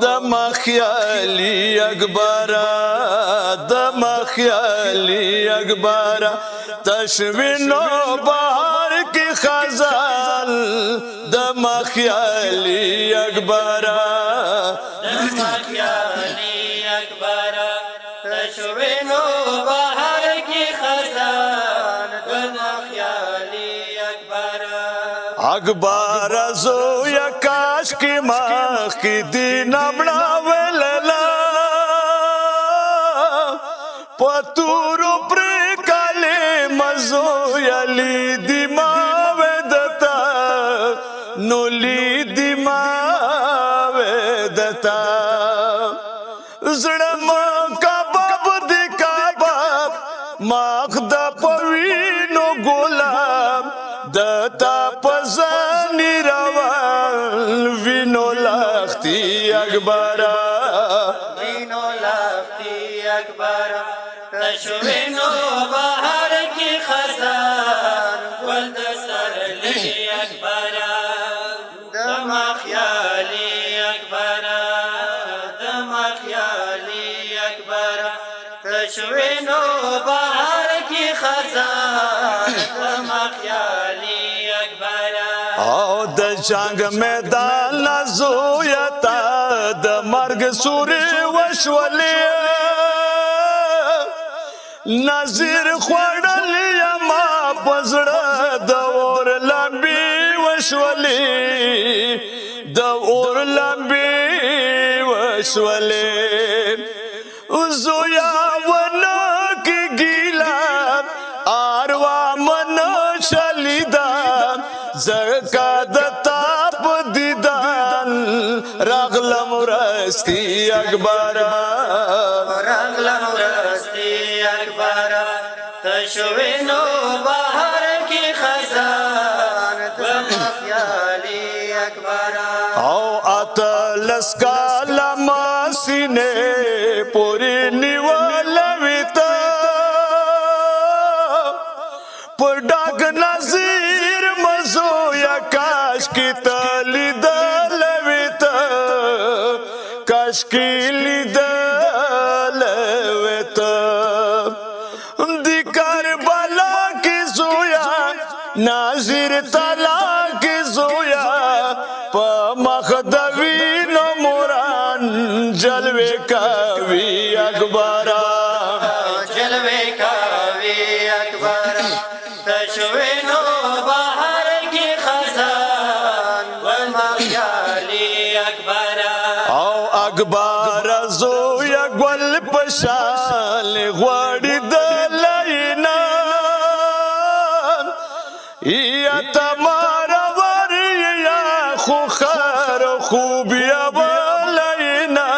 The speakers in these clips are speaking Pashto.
دم خیالی اکبرا دم خیالی اکبرا تشوینو بہار کی خزان دم خیالی اکبرا دم خیالی اکبرا تشوینو بہار کی خزان دم خیالی اکبرا اکبر زویا کاش کی ماخ کی دین بڑا وللا پتورو پر کالی مزویا لی دی ما ودتا نو لی دی ما ودتا زڑم کباب دی کباب ماخ دا پوینو گلاب دتا پزانی روان وینو لختی اکبرا وینو لختی اکبرا تشوینو بہار کی خزان گل دسرلی اکبرا دم خیالی اکبرا دم خیالی اکبرا تشوینو بہار کی خزان دم خیالی اکبرا او د جنگ میدان زویتا د مرگ سوری وشولی نظیر خوڑل یما پزڑ د اور لمبی وشولی د اور لمبی وشولی زویا ونا کی گیلا آروا من شلیدا زکا دتا پدیدان رغلم رستی اکبرا رغلم رستی اکبرا تشوینو بہار کی خزان دم خیالی اکبرا او اتلس کالم سینے پوری نیولویتا پر ڈاک نظیر مزویا کاش کی تلی دلویتا کاش کی لی دلویتا دی کربلا کی زویا ناظر تلا کی زویا پا مخدوین موران جلوے کاوی اکبرا جلوے کاوی اکبرا تشوینو بہار کی خزان دم خیالی اکبرا او اکبر زویا گل پشال غوڑی دلینا یا تمارا وری یا خوخر خوبیا ولینا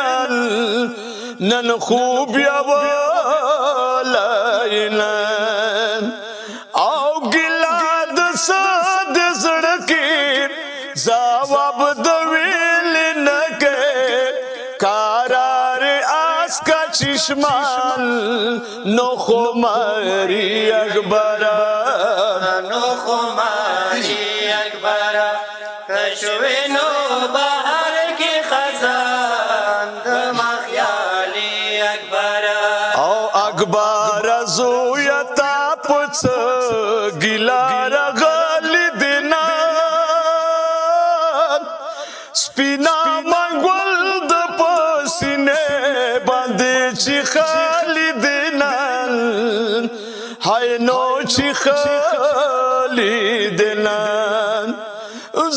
نن خوبیا ولینا او گلاد ساد زڑکی زواب دویل نکے کارار آس کا چشمان نو خماری اکبرا نو خماری اکبرا تشوینو بہار کی خزان دم خیالی اکبرا او اکبر زویا تاپس گلا رغلی دینا سپینا منگول د پسینے باندې چی خالی دینا ہائی نو چی خالی دینا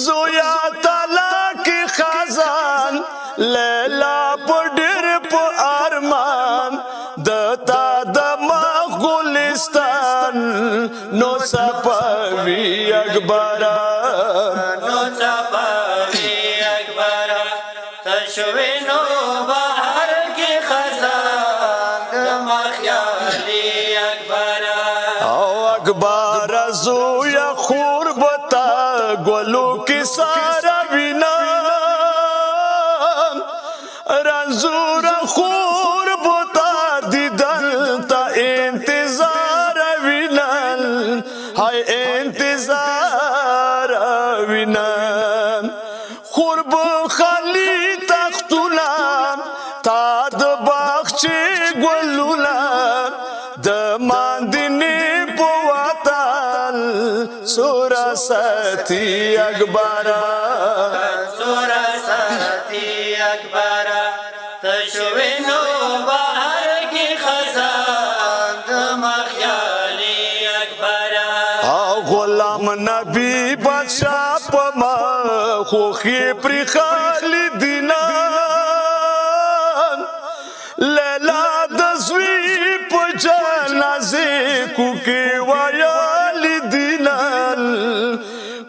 زویا تالا کی خزان لیلا پڈر پا ارمان دتا دماغ گلستان نو سپاوی اکبرا نو چپاوی اکبرا تشوینو بہار کی خزان دم خیالی اکبرا او اکبر زویا خور بتا گلو کی سارا وینا رنزور خور بتا دیدن تا انتظار وینن ہائے انتظار وینن خور بخ اکبر سور ساتي اکبر تشوینو بهر کی خزان د مخیالي اکبر غلام نبی بادشاہ پما خوخی پری خالی دینان لیلا دزوی پا جنازی کوکی ویالی دینان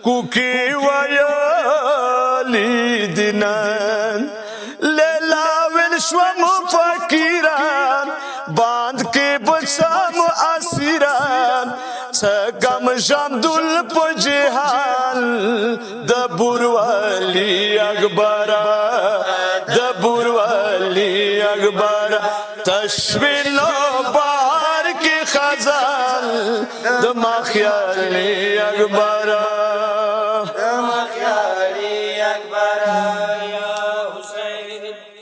کوکی ویالی دینان لیلا ویلشوام فقیران باند کے بچام اسیران سگم جامدل پا جهان دبور ولی اکبر دبور ولی اکبر تشوین بار کی خزان دما خیالی اکبر